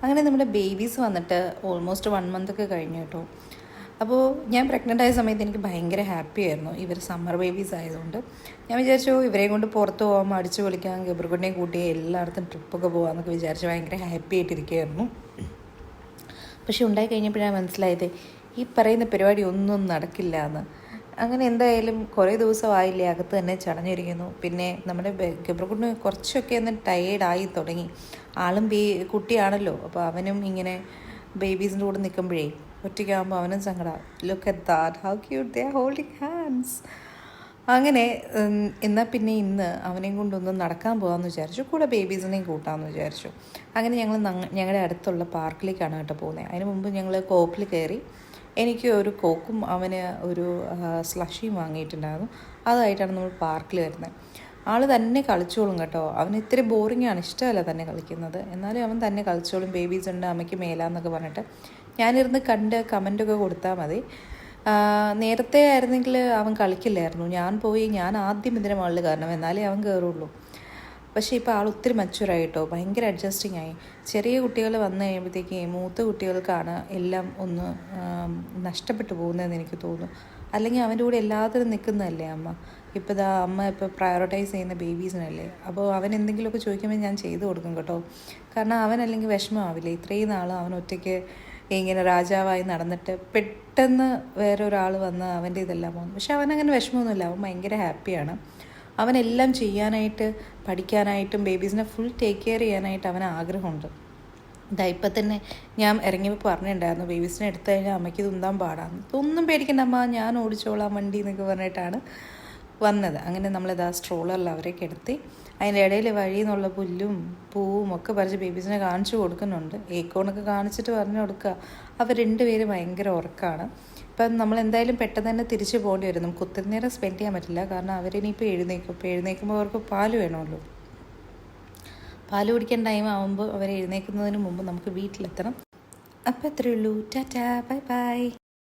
അങ്ങനെ നമ്മുടെ ബേബീസ് വന്നിട്ട് ഓൾമോസ്റ്റ് 1 മന്തൊക്കെ കഴിഞ്ഞു കേട്ടോ. അപ്പോൾ ഞാൻ പ്രഗ്നൻ്റ് ആയ സമയത്ത് എനിക്ക് ഭയങ്കര ഹാപ്പി ആയിരുന്നു. ഇവർ സമ്മർ ബേബീസ് ആയതുകൊണ്ട് ഞാൻ വിചാരിച്ചു ഇവരെയും കൊണ്ട് പുറത്ത് പോകാം, അടിച്ചു പൊളിക്കാം, ഗബ്രിക്കുട്ടിനെയും കൂട്ടി എല്ലായിടത്തും ട്രിപ്പൊക്കെ പോകാമെന്നൊക്കെ വിചാരിച്ച് ഭയങ്കര ഹാപ്പി ആയിട്ടിരിക്കുകയായിരുന്നു. പക്ഷെ ഉണ്ടായി കഴിഞ്ഞപ്പോഴാണ് മനസ്സിലായത് ഈ പറയുന്ന പരിപാടി ഒന്നും നടക്കില്ല എന്ന്. അങ്ങനെ എന്തായാലും കുറേ ദിവസമായില്ലേ അകത്ത് തന്നെ ചടഞ്ഞിരിക്കുന്നു. പിന്നെ നമ്മുടെ ഗബ്രിക്കുട്ടിന് കുറച്ചൊക്കെ ഒന്ന് ടയേർഡായി തുടങ്ങി. ആളും കുട്ടിയാണല്ലോ, അപ്പോൾ അവനും ഇങ്ങനെ ബേബീസിൻ്റെ കൂടെ നിൽക്കുമ്പോഴേ ഒറ്റയ്ക്കാകുമ്പോൾ അവനും സങ്കടം. Look at that, how cute they are holding hands. അങ്ങനെ എന്നാൽ പിന്നെ ഇന്ന് അവനെയും കൊണ്ടൊന്ന് നടക്കാൻ പോകാമെന്ന് വിചാരിച്ചു, കൂടെ ബേബീസിനെയും കൂട്ടാമെന്ന് വിചാരിച്ചു. അങ്ങനെ ഞങ്ങൾ ഞങ്ങളുടെ അടുത്തുള്ള പാർക്കിലേക്കാണ് കേട്ടോ പോകുന്നത്. അതിന് മുമ്പ് ഞങ്ങൾ കോക്കിൽ കയറി. എനിക്ക് ഒരു കോക്കും അവന് ഒരു സ്ലഷിയും വാങ്ങിയിട്ടുണ്ടായിരുന്നു. അതായിട്ടാണ് നമ്മൾ പാർക്കിൽ വരുന്നത്. ആൾ തന്നെ കളിച്ചോളും കേട്ടോ. അവന് ഇത്തിരി ബോറിങ്ങാണ്, ഇഷ്ടമല്ല തന്നെ കളിക്കുന്നത്. എന്നാലും അവൻ തന്നെ കളിച്ചോളും. ബേബീസ് ഉണ്ട്, അമ്മയ്ക്ക് മേലാന്നൊക്കെ പറഞ്ഞിട്ട് ഞാനിരുന്ന് കണ്ട് കമൻറ്റൊക്കെ കൊടുത്താൽ മതി. നേരത്തെ ആയിരുന്നെങ്കിൽ അവൻ കളിക്കില്ലായിരുന്നു. ഞാൻ ആദ്യം ഇതിൻ്റെ മുകളിൽ കാരണം എന്നാലേ അവൻ കയറുള്ളൂ. പക്ഷേ ഇപ്പോൾ ആൾ ഒത്തിരി മച്ചുറായിട്ടോ, ഭയങ്കര അഡ്ജസ്റ്റിംഗ് ആയി. ചെറിയ കുട്ടികൾ വന്നു കഴിയുമ്പോഴത്തേക്ക് മൂത്ത കുട്ടികൾക്കാണ് എല്ലാം ഒന്ന് നഷ്ടപ്പെട്ടു പോകുന്നതെന്ന് എനിക്ക് തോന്നുന്നു. അല്ലെങ്കിൽ അവൻ്റെ കൂടെ എല്ലാത്തിനും നിൽക്കുന്നതല്ലേ അമ്മ. ഇപ്പോൾ അമ്മ ഇപ്പോൾ പ്രയോറിറ്റൈസ് ചെയ്യുന്ന ബേബീസിനല്ലേ. അപ്പോൾ അവൻ എന്തെങ്കിലുമൊക്കെ ചോദിക്കുമ്പോൾ ഞാൻ ചെയ്തു കൊടുക്കും കേട്ടോ. കാരണം അവനല്ലെങ്കിൽ വിഷമമാവില്ലേ. ഇത്രയും നാൾ അവൻ ഒറ്റയ്ക്ക് ഇങ്ങനെ രാജാവായി നടന്നിട്ട് പെട്ടെന്ന് വേറൊരാൾ വന്ന് അവൻ്റെ ഇതെല്ലാം പോകുന്നു. പക്ഷെ അവനങ്ങനെ വിഷമമൊന്നുമില്ല, അവൻ ഭയങ്കര ഹാപ്പിയാണ്. അവനെല്ലാം ചെയ്യാനായിട്ട്, പഠിക്കാനായിട്ടും ബേബീസിനെ ഫുൾ ടേക്ക് കെയർ ചെയ്യാനായിട്ട് അവന് ആഗ്രഹമുണ്ട്. ഇപ്പം തന്നെ ഞാൻ ഇറങ്ങിയപ്പോൾ പറഞ്ഞിട്ടുണ്ടായിരുന്നു ബേബീസിനെ എടുത്തു കഴിഞ്ഞാൽ അമ്മയ്ക്ക് തുന്താൻ പാടാന്ന്. ഒന്നും പേടിക്കണ്ട അമ്മ, ഞാൻ ഓടിച്ചോളാം വണ്ടി എന്നൊക്കെ പറഞ്ഞിട്ടാണ് വന്നത്. അങ്ങനെ നമ്മളിതാ സ്ട്രോളറിൽ അവരൊക്കെ എടുത്തി. അതിൻ്റെ ഇടയിൽ വഴിയിൽ നിന്നുള്ള പുല്ലും പൂവും ഒക്കെ പറിച്ച് ബേബീസിനെ കാണിച്ചു കൊടുക്കുന്നുണ്ട്. ഏക്കോണൊക്കെ കാണിച്ചിട്ട് പറഞ്ഞു കൊടുക്കുക. അവർ 2 പേരും ഭയങ്കര ഉറക്കമാണ്. ഇപ്പം നമ്മൾ എന്തായാലും പെട്ടെന്ന് തന്നെ തിരിച്ചു പോകേണ്ടി വരും. നമുക്ക് ഒത്തിരി നേരം സ്പെൻഡ് ചെയ്യാൻ പറ്റില്ല. കാരണം അവരിനിപ്പോൾ എഴുന്നേൽക്കുമ്പോൾ അവർക്ക് പാല് വേണമല്ലോ. പാല് കുടിക്കാൻ ടൈം ആകുമ്പോൾ അവർ എഴുന്നേൽക്കുന്നതിന് മുമ്പ് നമുക്ക് വീട്ടിലെത്തണം. അപ്പോൾ അത്രയേ ഉള്ളൂ. Tata, bye bye.